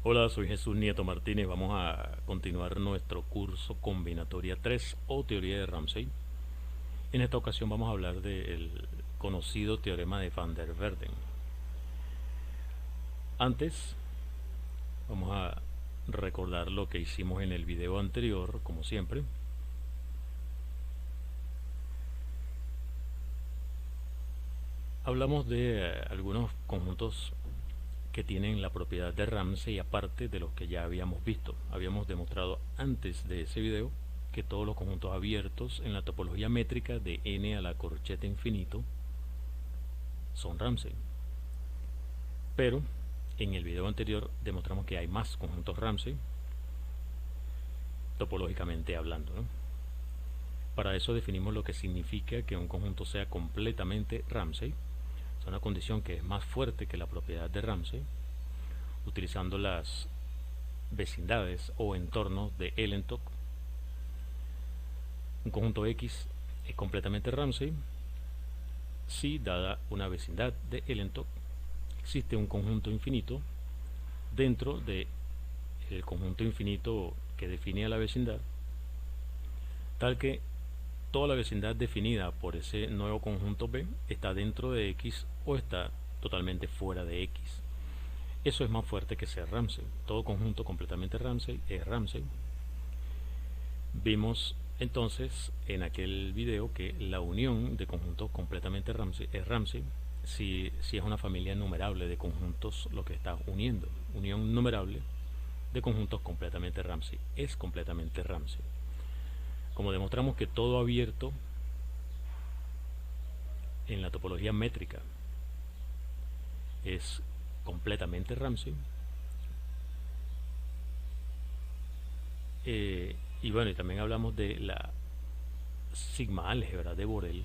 Hola, soy Jesús Nieto Martínez. Vamos a continuar nuestro curso Combinatoria 3 o Teoría de Ramsey. En esta ocasión vamos a hablar del conocido teorema de Van der Waerden. Antes, vamos a recordar lo que hicimos en el video anterior, como siempre. Hablamos de algunos conjuntos que tienen la propiedad de Ramsey aparte de los que ya habíamos visto. Habíamos demostrado antes de ese video que todos los conjuntos abiertos en la topología métrica de n a la corcheta infinito son Ramsey. Pero en el video anterior demostramos que hay más conjuntos Ramsey, topológicamente hablando, ¿no? Para eso definimos lo que significa que un conjunto sea completamente Ramsey. Es una condición que es más fuerte que la propiedad de Ramsey, utilizando las vecindades o entornos de Ellentok. Un conjunto X es completamente Ramsey si, dada una vecindad de Ellentok, existe un conjunto infinito dentro del conjunto infinito que define a la vecindad, tal que toda la vecindad definida por ese nuevo conjunto B está dentro de X o está totalmente fuera de X. Eso es más fuerte que ser Ramsey. Todo conjunto completamente Ramsey es Ramsey. Vimos entonces en aquel video que la unión de conjuntos completamente Ramsey es Ramsey si es una familia numerable de conjuntos lo que está uniendo. Unión numerable de conjuntos completamente Ramsey es completamente Ramsey. Como demostramos que todo abierto en la topología métrica es completamente Ramsey, y bueno, y también hablamos de la sigma álgebra de Borel.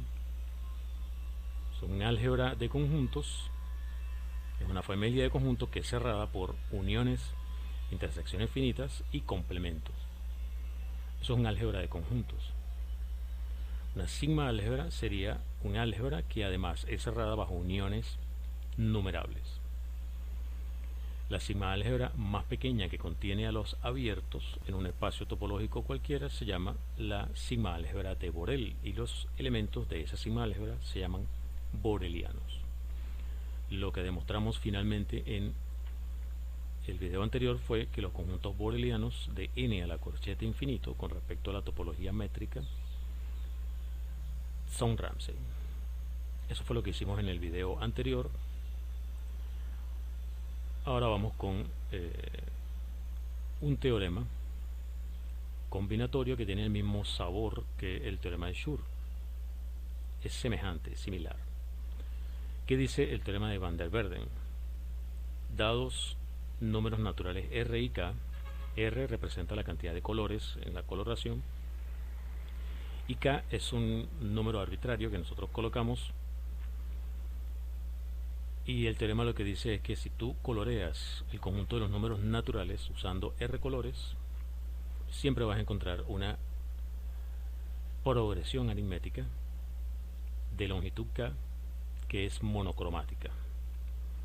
Es un álgebra de conjuntos, es una familia de conjuntos que es cerrada por uniones, intersecciones finitas y complementos. Eso es un álgebra de conjuntos. Una sigma álgebra sería un álgebra que además es cerrada bajo uniones numerables. La sigma álgebra más pequeña que contiene a los abiertos en un espacio topológico cualquiera se llama la sigma álgebra de Borel, y los elementos de esa sigma álgebra se llaman borelianos. Lo que demostramos finalmente en el video anterior fue que los conjuntos borelianos de n a la corcheta infinito con respecto a la topología métrica son Ramsey. Eso fue lo que hicimos en el video anterior. Ahora vamos con un teorema combinatorio que tiene el mismo sabor que el teorema de Schur. Es semejante, similar. ¿Qué dice el teorema de Van der Waerden? Dados números naturales R y K, R representa la cantidad de colores en la coloración y K es un número arbitrario que nosotros colocamos, y el teorema lo que dice es que si tú coloreas el conjunto de los números naturales usando R colores, siempre vas a encontrar una progresión aritmética de longitud K que es monocromática.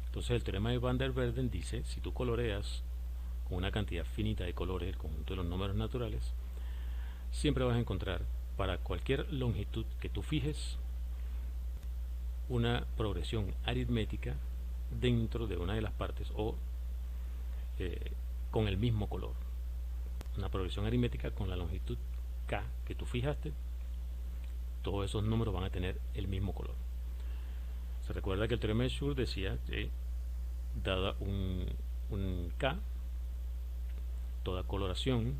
Entonces el teorema de Van der Waerden dice, si tú coloreas con una cantidad finita de colores el conjunto de los números naturales, siempre vas a encontrar para cualquier longitud que tú fijes una progresión aritmética dentro de una de las partes o con el mismo color. Una progresión aritmética con la longitud K que tú fijaste, todos esos números van a tener el mismo color. Se recuerda que el teorema de Schur decía que dada un K, toda coloración,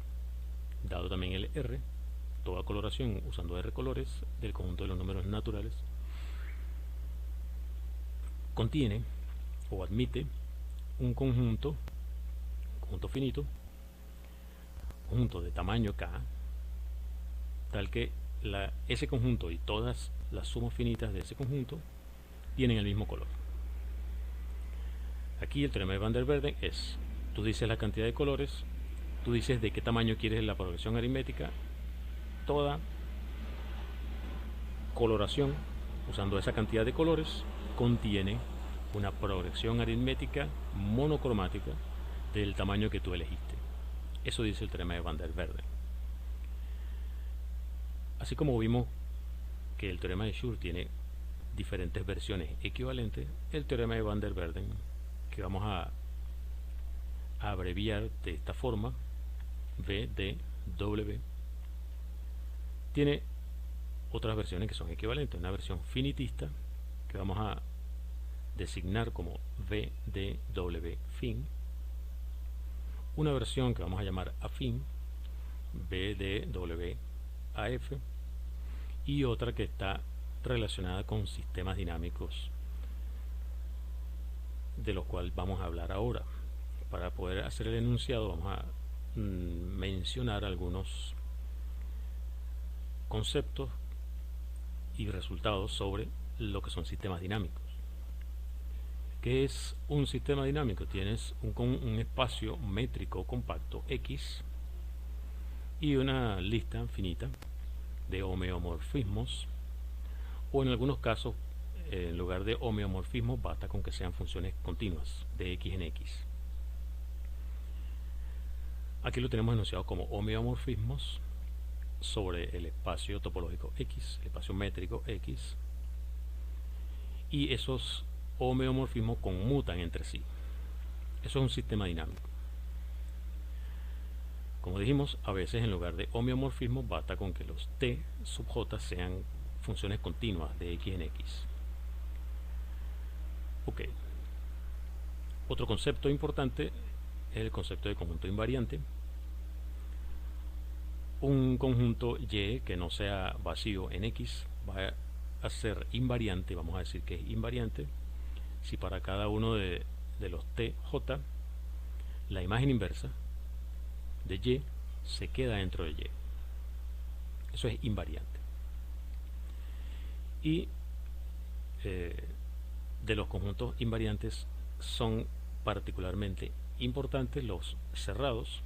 dado también el R, toda coloración usando R colores del conjunto de los números naturales, contiene o admite un conjunto finito, conjunto de tamaño K, tal que ese conjunto y todas las sumas finitas de ese conjunto tienen el mismo color. Aquí el teorema de Van der Waerden es, tú dices la cantidad de colores, tú dices de qué tamaño quieres la progresión aritmética, toda coloración usando esa cantidad de colores contiene una progresión aritmética monocromática del tamaño que tú elegiste. Eso dice el teorema de Van der Waals. Así como vimos que el teorema de Schur tiene diferentes versiones equivalentes, el teorema de Van der Waals, que vamos a abreviar de esta forma, VDW, tiene otras versiones que son equivalentes. Una versión finitista que vamos a designar como VDW fin, una versión que vamos a llamar afín, VDW AF, y otra que está relacionada con sistemas dinámicos, de los cuales vamos a hablar ahora. Para poder hacer el enunciado vamos a mencionar algunos conceptos y resultados sobre lo que son sistemas dinámicos. ¿Qué es un sistema dinámico? Tienes un espacio métrico compacto X y una lista finita de homeomorfismos, o en algunos casos, en lugar de homeomorfismos, basta con que sean funciones continuas de X en X. Aquí lo tenemos enunciado como homeomorfismos sobre el espacio topológico X, el espacio métrico X, y esos homeomorfismos conmutan entre sí. Eso es un sistema dinámico. Como dijimos, a veces en lugar de homeomorfismos basta con que los T sub J sean funciones continuas de X en X. Ok. Otro concepto importante es el concepto de conjunto invariante. Un conjunto Y que no sea vacío en X va a ser invariante, vamos a decir que es invariante, si para cada uno de los TJ la imagen inversa de Y se queda dentro de Y. Eso es invariante. Y de los conjuntos invariantes son particularmente importantes los cerrados,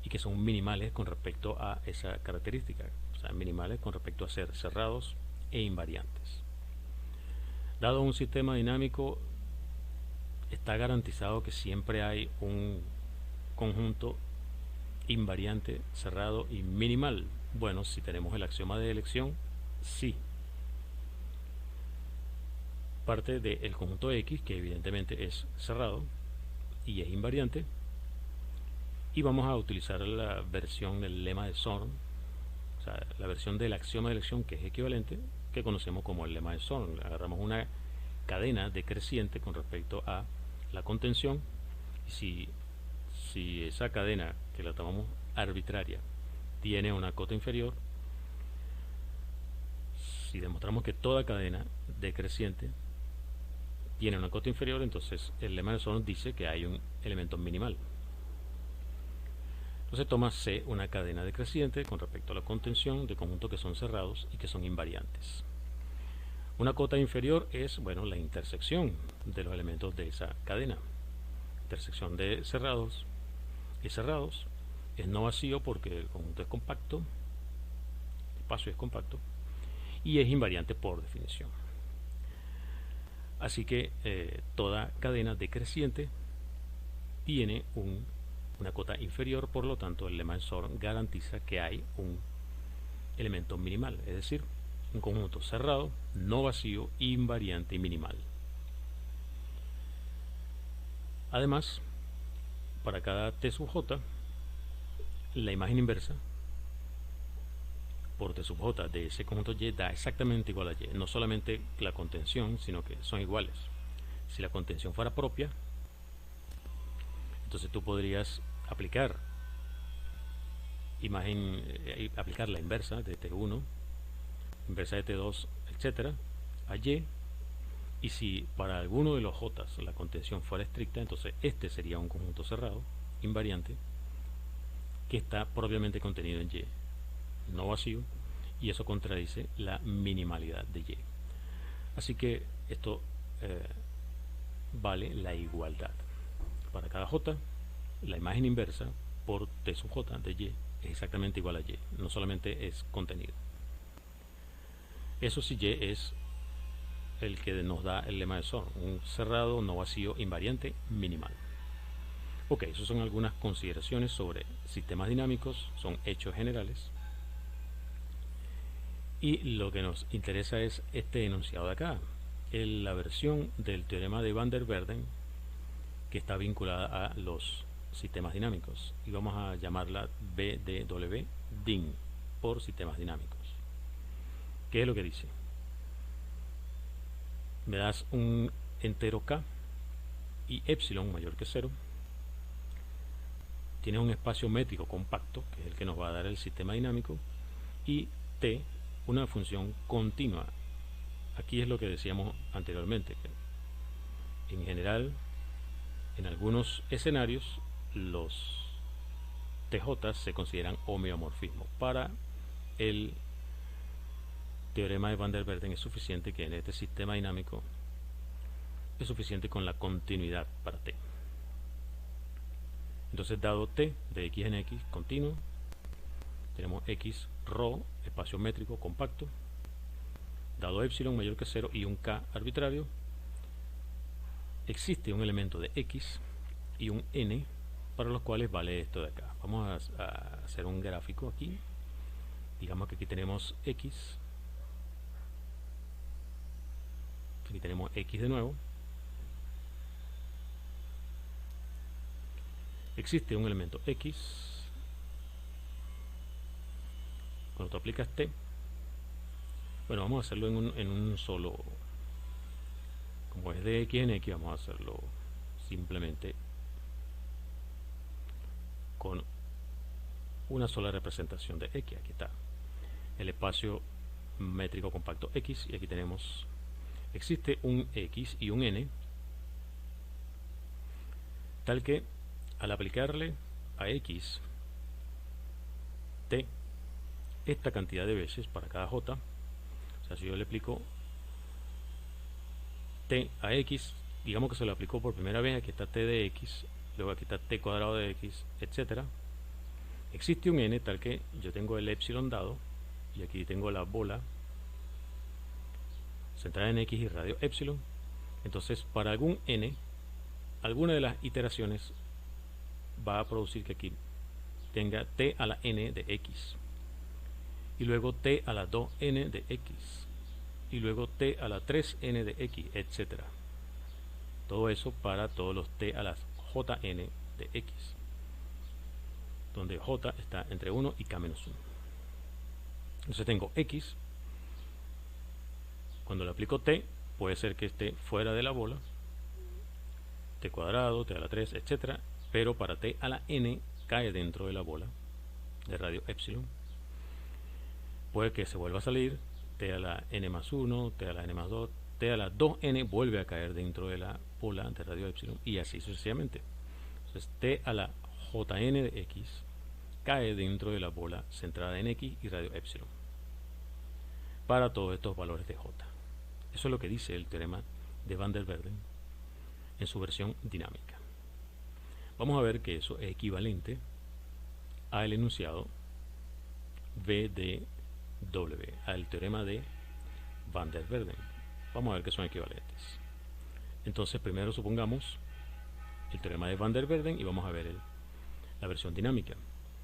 y que son minimales con respecto a esa característica, o sea, minimales con respecto a ser cerrados e invariantes. Dado un sistema dinámico, está garantizado que siempre hay un conjunto invariante, cerrado y minimal. Bueno, si tenemos el axioma de elección, sí. Parte del conjunto X, que evidentemente es cerrado y es invariante, y vamos a utilizar la versión del lema de Zorn, o sea, la versión del axioma de elección, que es equivalente, que conocemos como el lema de Zorn. Agarramos una cadena decreciente con respecto a la contención, y si esa cadena, que la tomamos arbitraria, tiene una cota inferior, si demostramos que toda cadena decreciente tiene una cota inferior, entonces el lema de Zorn dice que hay un elemento minimal. Entonces toma C una cadena decreciente con respecto a la contención de conjuntos que son cerrados y que son invariantes. Una cota inferior es, bueno, la intersección de los elementos de esa cadena. Intersección de cerrados y cerrados es no vacío porque el conjunto es compacto, el espacio es compacto, y es invariante por definición. Así que toda cadena decreciente tiene una cota inferior, por lo tanto el lema de Zorn garantiza que hay un elemento minimal, es decir, un conjunto cerrado, no vacío, invariante y minimal. Además, para cada T sub J, la imagen inversa por T sub J de ese conjunto Y da exactamente igual a Y, no solamente la contención, sino que son iguales. Si la contención fuera propia, entonces tú podrías aplicar aplicar la inversa de T1, inversa de T2, etcétera, a Y, y si para alguno de los J la contención fuera estricta, entonces este sería un conjunto cerrado, invariante, que está propiamente contenido en Y, no vacío, y eso contradice la minimalidad de Y. Así que esto vale la igualdad. Para cada J, la imagen inversa por T sub J de Y es exactamente igual a Y, no solamente es contenido. Eso sí, Y es el que nos da el lema de Zorn, un cerrado, no vacío, invariante, minimal. Ok, esas son algunas consideraciones sobre sistemas dinámicos, son hechos generales. Y lo que nos interesa es este enunciado de acá, la versión del teorema de Van der Waerden que está vinculada a los sistemas dinámicos. Y vamos a llamarla BDW DIN por sistemas dinámicos. ¿Qué es lo que dice? Me das un entero K y epsilon mayor que 0. Tienes un espacio métrico compacto, que es el que nos va a dar el sistema dinámico, y T, una función continua. Aquí es lo que decíamos anteriormente, que en general, en algunos escenarios, los TJ se consideran homeomorfismos. Para el teorema de Van der Waerden es suficiente que en este sistema dinámico es suficiente con la continuidad para T. Entonces, dado T de x en x continuo, tenemos x ρ, espacio métrico compacto, dado epsilon mayor que 0 y un k arbitrario, existe un elemento de x y un n para los cuales vale esto de acá. Vamos a hacer un gráfico aquí. Digamos que aquí tenemos x, aquí tenemos x de nuevo. Existe un elemento x. Cuando tú aplicas t, bueno, vamos a hacerlo en un solo, como es de x en x, vamos a hacerlo simplemente con una sola representación de x. Aquí está el espacio métrico compacto x, y aquí tenemos, existe un x y un n, tal que al aplicarle a x t esta cantidad de veces para cada j, o sea, si yo le aplico t a x, digamos que se lo aplicó por primera vez, aquí está t de x, luego aquí está t cuadrado de x, etcétera. Existe un n tal que yo tengo el epsilon dado, y aquí tengo la bola centrada en x y radio epsilon. Entonces, para algún n, alguna de las iteraciones va a producir que aquí tenga t a la n de x, y luego t a la 2n de x, y luego t a la 3n de x, etcétera. Todo eso para todos los t a las jn de x, donde j está entre 1 y k menos 1. Entonces tengo x, cuando le aplico t, puede ser que esté fuera de la bola, t cuadrado, t a la 3, etcétera, pero para t a la n cae dentro de la bola de radio epsilon. Puede que se vuelva a salir, t a la n más 1, t a la n más 2, t a la 2n vuelve a caer dentro de la bola de radio epsilon, y así sucesivamente. Entonces t a la jn de x cae dentro de la bola centrada en x y radio epsilon para todos estos valores de j. Eso es lo que dice el teorema de Van der Waerden en su versión dinámica. Vamos a ver que eso es equivalente al enunciado VDW, al teorema de Van der Waerden. Vamos a ver que son equivalentes. Entonces, primero supongamos el teorema de Van der Waerden y vamos a ver la versión dinámica.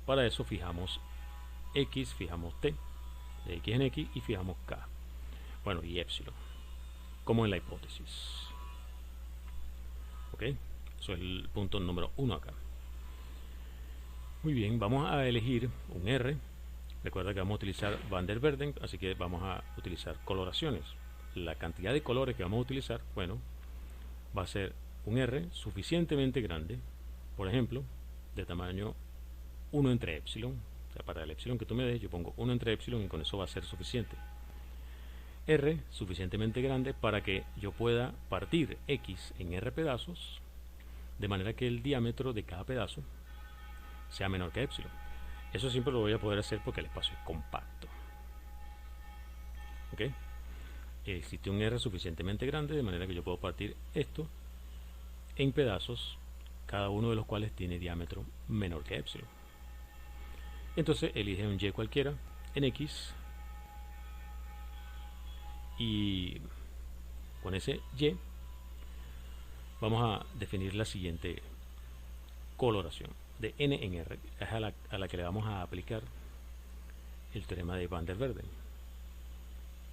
Para eso fijamos x, fijamos t de x en x y fijamos k, bueno, y epsilon, como en la hipótesis. Ok, eso es el punto número 1 acá. Muy bien, vamos a elegir un R. Recuerda que vamos a utilizar Van der Waerden, así que vamos a utilizar coloraciones. La cantidad de colores que vamos a utilizar, bueno, va a ser un R suficientemente grande, por ejemplo, de tamaño 1 entre epsilon. O sea, para el epsilon que tú me des, yo pongo 1 entre epsilon y con eso va a ser suficiente. R suficientemente grande para que yo pueda partir X en R pedazos, de manera que el diámetro de cada pedazo sea menor que epsilon. Eso siempre lo voy a poder hacer porque el espacio es compacto. ¿Ok? Existe un R suficientemente grande de manera que yo puedo partir esto en pedazos, cada uno de los cuales tiene diámetro menor que epsilon. Entonces elige un Y cualquiera en X y con ese Y vamos a definir la siguiente coloración de n en r, es a la que le vamos a aplicar el teorema de Van der Velde.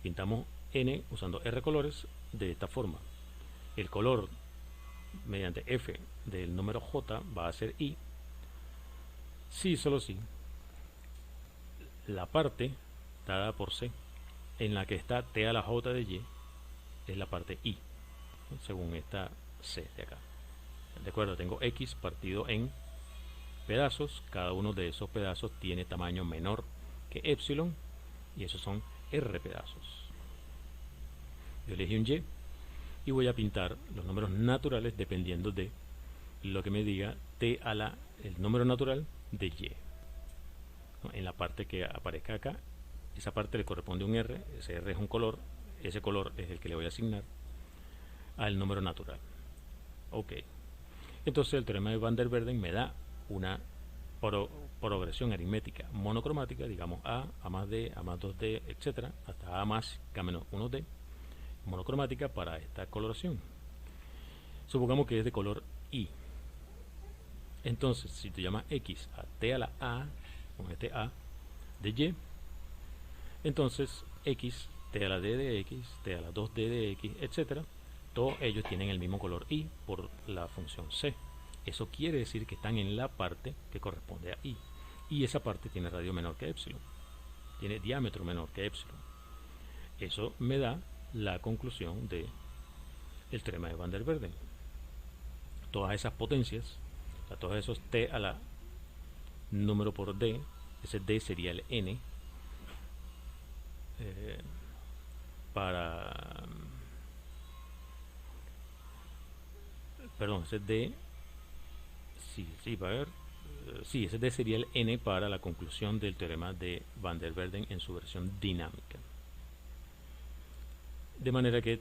Pintamos n usando r colores de esta forma. El color mediante f del número j va a ser i, si solo si la parte dada por c en la que está t a la j de y es la parte i, ¿no? Según esta c de acá. De acuerdo, tengo x partido en pedazos, cada uno de esos pedazos tiene tamaño menor que epsilon y esos son r pedazos. Yo elegí un y voy a pintar los números naturales dependiendo de lo que me diga t a la, el número natural de y, ¿no? En la parte que aparezca acá, esa parte le corresponde un r, ese r es un color, ese color es el que le voy a asignar al número natural. Ok, entonces el teorema de Van der Velde me da una progresión aritmética monocromática, digamos a más d, a más 2d, etcétera, hasta a más k menos 1d, monocromática para esta coloración. Supongamos que es de color i. Entonces, si tú llamas x a t a la a, con este a de y, entonces x, t a la d de x, t a la 2d de x, etcétera, todos ellos tienen el mismo color i por la función c. Eso quiere decir que están en la parte que corresponde a i. Y esa parte tiene radio menor que epsilon. Tiene diámetro menor que epsilon. Eso me da la conclusión de el teorema de Van der Velde. Todas esas potencias, o sea, todos esos t a la número por d, ese d sería el n, perdón, ese d, ese d sería el n para la conclusión del teorema de Van der Velde en su versión dinámica. De manera que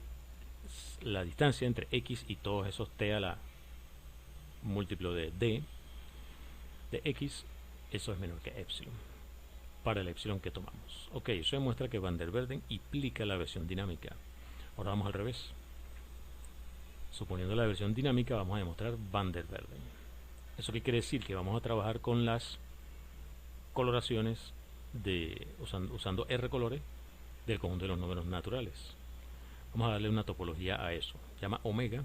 la distancia entre x y todos esos t a la múltiplo de d de x, eso es menor que epsilon para el epsilon que tomamos. Ok, eso demuestra que Van der Velde implica la versión dinámica. Ahora vamos al revés. Suponiendo la versión dinámica, vamos a demostrar Van der Velde. ¿Eso qué quiere decir? Que vamos a trabajar con las coloraciones usando R colores del conjunto de los números naturales. Vamos a darle una topología a eso. Se llama omega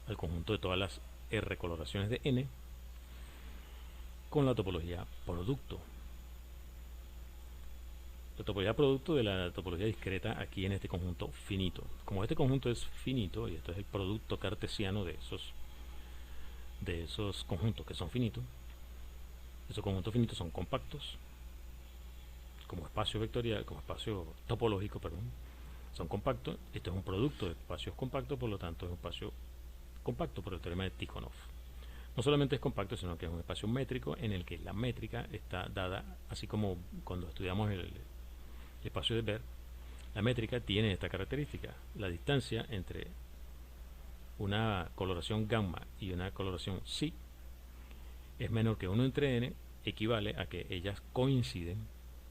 al conjunto de todas las R coloraciones de n con la topología producto. La topología producto de la topología discreta aquí en este conjunto finito. Como este conjunto es finito y esto es el producto cartesiano de esos conjuntos que son finitos, esos conjuntos finitos son compactos, como espacio vectorial, como espacio topológico, perdón, son compactos. Esto es un producto de espacios compactos, por lo tanto es un espacio compacto por el teorema de Tikhonov. No solamente es compacto, sino que es un espacio métrico en el que la métrica está dada, así como cuando estudiamos el espacio de Baire, la métrica tiene esta característica. La distancia entre una coloración gamma y una coloración psi es menor que 1 entre n, equivale a que ellas coinciden,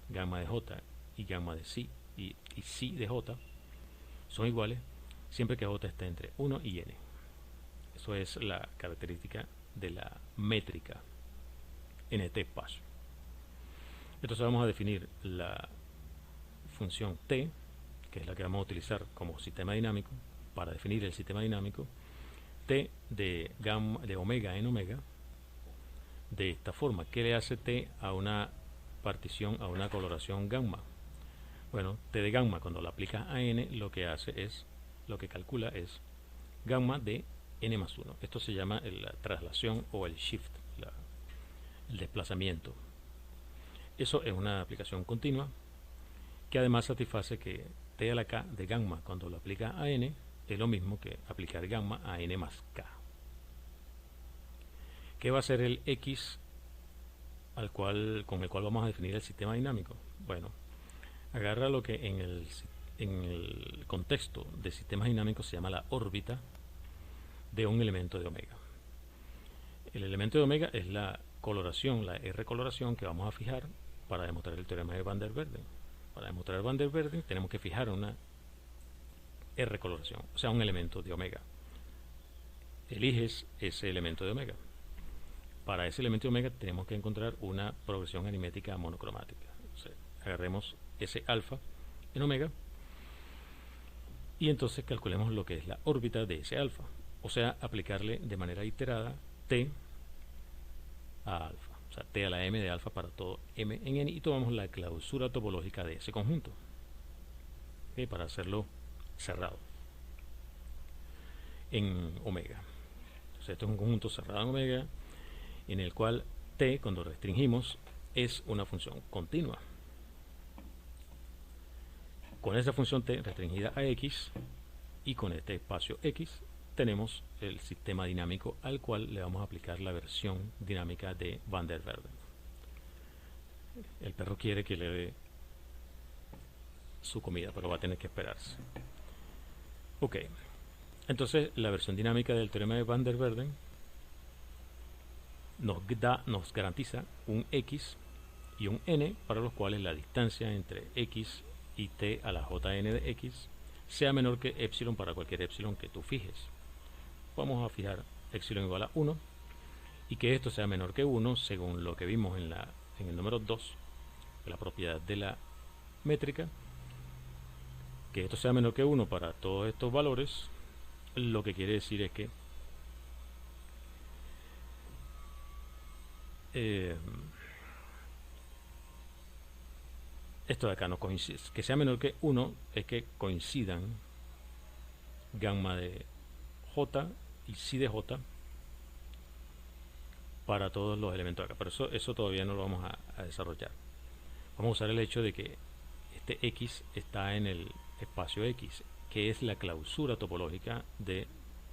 gamma de j y gamma de psi y psi de j son iguales siempre que j esté entre 1 y n. Eso es la característica de la métrica en este espacio. Entonces vamos a definir la función t, que es la que vamos a utilizar como sistema dinámico para definir el sistema dinámico, t de omega en omega, de esta forma. ¿Qué le hace t a una partición, a una coloración gamma? Bueno, t de gamma cuando la aplicas a n, lo que calcula es gamma de n más 1. Esto se llama la traslación o el shift, el desplazamiento. Eso es una aplicación continua que además satisface que t a la k de gamma cuando lo aplica a n es lo mismo que aplicar gamma a n más k. ¿Qué va a ser el x con el cual vamos a definir el sistema dinámico? Bueno, agarra lo que en el contexto de sistemas dinámicos se llama la órbita de un elemento de omega. El elemento de omega es la coloración, la R coloración que vamos a fijar para demostrar el teorema de Van der Velde. Para demostrar Van der Velde tenemos que fijar una R coloración, o sea, un elemento de omega. eliges ese elemento de omega. Para ese elemento de omega tenemos que encontrar una progresión aritmética monocromática. O sea, agarremos ese alfa en omega y entonces calculemos lo que es la órbita de ese alfa. O sea, aplicarle de manera iterada t a alfa. O sea, t a la m de alfa para todo m en n y tomamos la clausura topológica de ese conjunto. ¿Okay? Para hacerlo cerrado en omega. Entonces, esto es un conjunto cerrado en omega en el cual t, cuando restringimos, es una función continua. Con esa función t restringida a x y con este espacio x tenemos el sistema dinámico al cual le vamos a aplicar la versión dinámica de Van der Waerden. El perro quiere que le dé su comida, pero va a tener que esperarse. Ok, entonces la versión dinámica del teorema de Van der Waerden nos garantiza un x y un n para los cuales la distancia entre x y t a la jn de x sea menor que epsilon para cualquier epsilon que tú fijes. Vamos a fijar epsilon igual a 1 y que esto sea menor que 1 según lo que vimos en el número 2, la propiedad de la métrica. Que esto sea menor que 1 para todos estos valores, lo que quiere decir es que esto de acá no coincide. Que sea menor que 1 es que coincidan gamma de j y psi de j para todos los elementos de acá. Pero eso todavía no lo vamos a desarrollar. Vamos a usar el hecho de que este x está en el espacio x, que es la clausura topológica de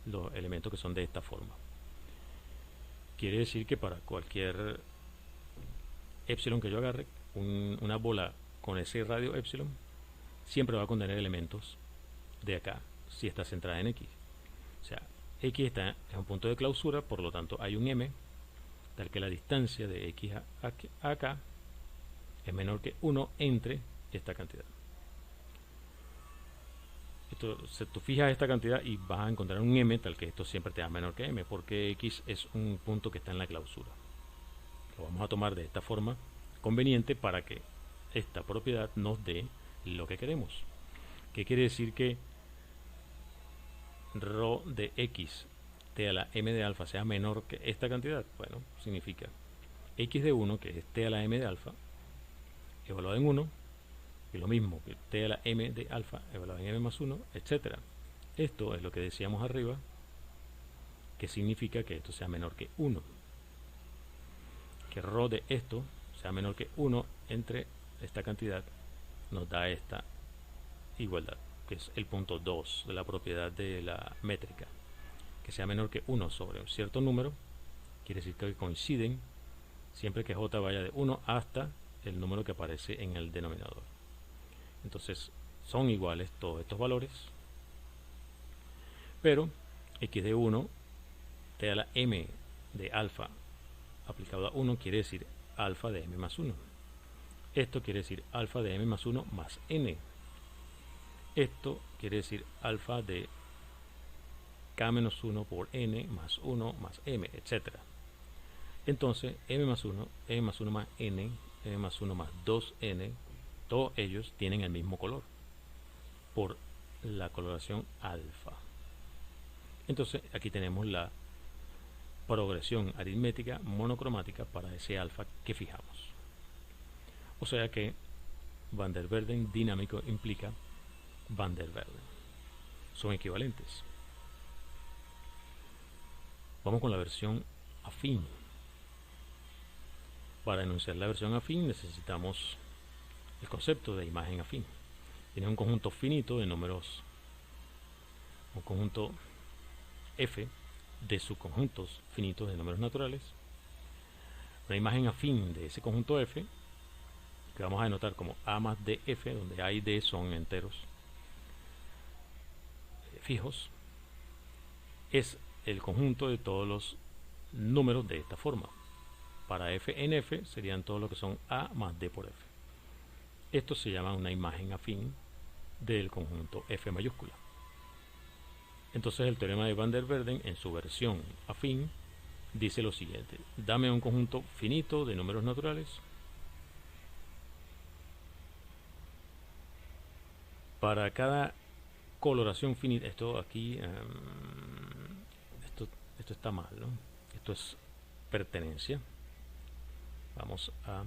los elementos que son de esta forma. Quiere decir que para cualquier epsilon que yo agarre, una bola con ese radio epsilon siempre va a contener elementos de acá si está centrada en x. O sea, x está en un punto de clausura, por lo tanto hay un m tal que la distancia de x a acá es menor que 1 entre esta cantidad. Tú fijas esta cantidad y vas a encontrar un m tal que esto siempre te da menor que m, porque x es un punto que está en la clausura. Lo vamos a tomar de esta forma conveniente para que esta propiedad nos dé lo que queremos. ¿Qué quiere decir que ρ de x t a la m de alfa sea menor que esta cantidad? Bueno, significa x de 1, que es t a la m de alfa, evaluado en 1, y lo mismo que t a la m de alfa evaluado en m más 1, etc. Esto es lo que decíamos arriba, que significa que esto sea menor que 1. Que ρ de esto sea menor que 1 entre esta cantidad nos da esta igualdad, que es el punto 2 de la propiedad de la métrica. Que sea menor que 1 sobre un cierto número quiere decir que coinciden siempre que j vaya de 1 hasta el número que aparece en el denominador. Entonces son iguales todos estos valores, pero x de 1 t a la m de alfa aplicado a 1 quiere decir alfa de m más 1. Esto quiere decir alfa de m más 1 más n. Esto quiere decir alfa de k menos 1 por n más 1 más m, etc. Entonces m más 1 más n, m más 1 más 2n, todos ellos tienen el mismo color por la coloración alfa. Entonces aquí tenemos la progresión aritmética monocromática para ese alfa que fijamos. O sea que Van der Waerden dinámico implica Van der Waerden. Son equivalentes. Vamos con la versión afín. Para enunciar la versión afín necesitamos el concepto de imagen afín. Tiene un conjunto finito de números, un conjunto f de subconjuntos finitos de números naturales, una imagen afín de ese conjunto f que vamos a denotar como a más df, donde a y d son enteros fijos, es el conjunto de todos los números de esta forma. Para f en f serían todos los que son a más d por f. Esto se llama una imagen afín del conjunto f mayúscula. Entonces el teorema de Van der Waals en su versión afín dice lo siguiente: dame un conjunto finito de números naturales para cada coloración finita. Esto aquí, esto está mal, ¿no? Esto es pertenencia. Vamos a...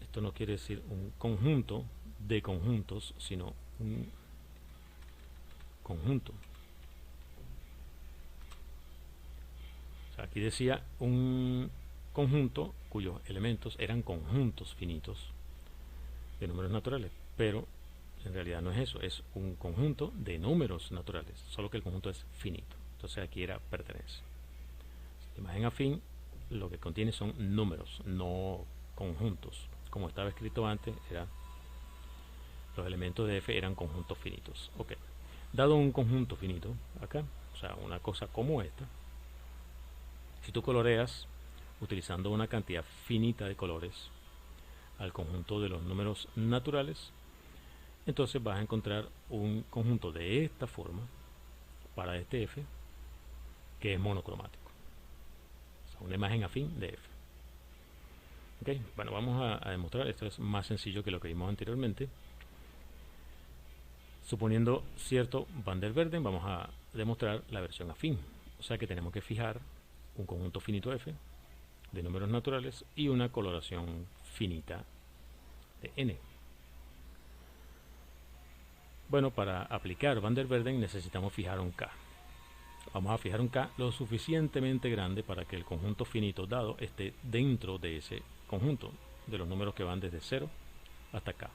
Esto no quiere decir un conjunto de conjuntos, sino un conjunto. O sea, aquí decía un conjunto cuyos elementos eran conjuntos finitos de números naturales, pero en realidad no es eso, es un conjunto de números naturales, solo que el conjunto es finito. Entonces aquí era pertenencia. La imagen afín lo que contiene son números, no conjuntos. Como estaba escrito antes, los elementos de F eran conjuntos finitos. Ok. Dado un conjunto finito, acá, o sea, una cosa como esta, si tú coloreas utilizando una cantidad finita de colores al conjunto de los números naturales, entonces vas a encontrar un conjunto de esta forma para este F que es monocromático. O sea, una imagen afín de F. Okay. Bueno, vamos a demostrar. Esto es más sencillo que lo que vimos anteriormente. Suponiendo cierto Van der Waals, vamos a demostrar la versión afín. O sea que tenemos que fijar un conjunto finito F de números naturales y una coloración finita de N. Bueno, para aplicar Van der Waals necesitamos fijar un K. Vamos a fijar un K lo suficientemente grande para que el conjunto finito dado esté dentro de ese conjunto de los números que van desde 0 hasta K.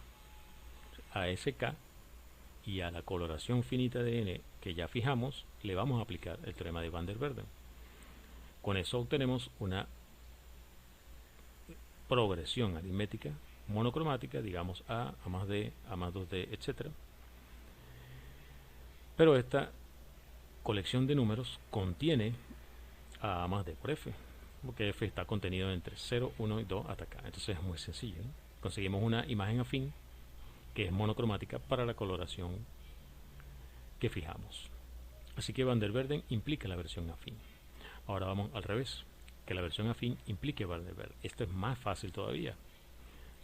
A ese K y a la coloración finita de N que ya fijamos, le vamos a aplicar el teorema de Van der Waals. Con eso obtenemos una progresión aritmética monocromática, digamos A más D, A más 2D, etc. Pero esta colección de números contiene A más D por F, porque F está contenido entre 0, 1 y 2 hasta acá. Entonces es muy sencillo, ¿no? Conseguimos una imagen afín que es monocromática para la coloración que fijamos. Así que Van der Waals implica la versión afín. Ahora vamos al revés, que la versión afín implique Van der Waals. Esto es más fácil todavía.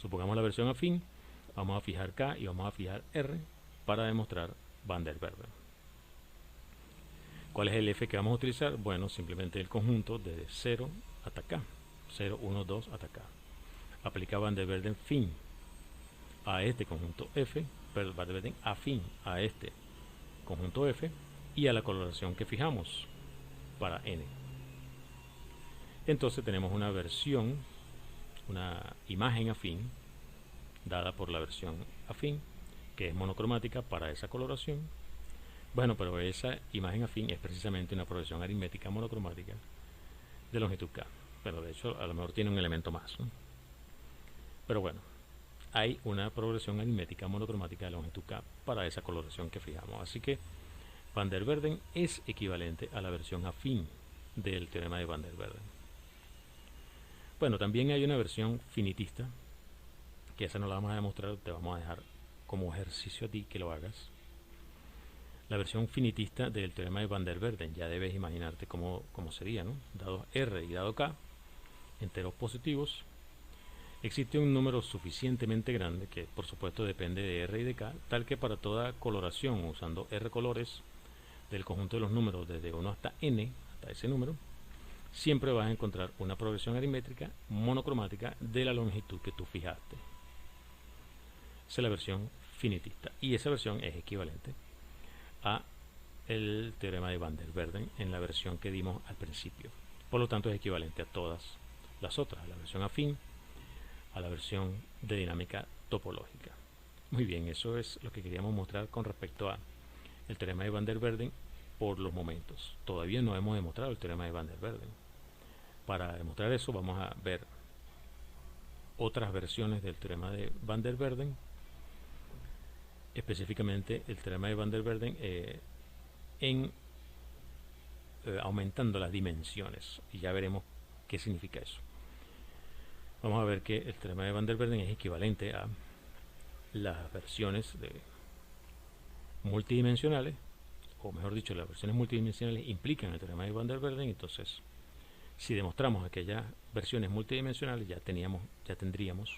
Supongamos la versión afín, vamos a fijar K y vamos a fijar R para demostrar Van der Waals. ¿Cuál es el F que vamos a utilizar? Bueno, simplemente el conjunto desde 0 hasta K. 0, 1, 2 hasta K. Aplica Van der Waals fin a este conjunto F, pero Van der Waals afín a este conjunto F y a la coloración que fijamos para N. Entonces tenemos una versión, una imagen afín dada por la versión afín que es monocromática para esa coloración. Bueno, pero esa imagen afín es precisamente una progresión aritmética monocromática de longitud K. Pero de hecho a lo mejor tiene un elemento más, ¿no? Pero bueno, hay una progresión aritmética monocromática de longitud K para esa coloración que fijamos. Así que Van der Waals es equivalente a la versión afín del teorema de Van der Waals. Bueno, también hay una versión finitista, que esa no la vamos a demostrar, te vamos a dejar como ejercicio a ti que lo hagas. La versión finitista del teorema de Van der Waals, ya debes imaginarte cómo sería, ¿no? Dado R y dado K, enteros positivos, existe un número suficientemente grande, que por supuesto depende de R y de K, tal que para toda coloración usando R colores del conjunto de los números desde 1 hasta N, hasta ese número, siempre vas a encontrar una progresión aritmética monocromática de la longitud que tú fijaste. Esa es la versión finitista, y esa versión es equivalente a el teorema de Van der Waals en la versión que dimos al principio. Por lo tanto es equivalente a todas las otras, a la versión afín, a la versión de dinámica topológica. Muy bien, eso es lo que queríamos mostrar con respecto a el teorema de Van der Waals por los momentos. Todavía no hemos demostrado el teorema de Van der Waals. Para demostrar eso vamos a ver otras versiones del teorema de Van der Waals, específicamente el teorema de Van der Waals aumentando las dimensiones, y ya veremos qué significa eso. Vamos a ver que el teorema de Van der Waals es equivalente a las versiones multidimensionales o mejor dicho, las versiones multidimensionales implican el teorema de Van der Waals. Entonces, si demostramos aquellas versiones multidimensionales, ya tendríamos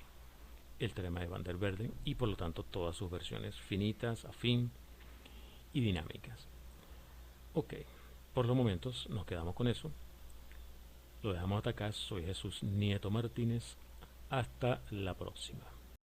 el teorema de Van der Waals y por lo tanto todas sus versiones finitas, afín y dinámicas. Ok, por los momentos nos quedamos con eso. Lo dejamos hasta acá. Soy Jesús Nieto Martínez. Hasta la próxima.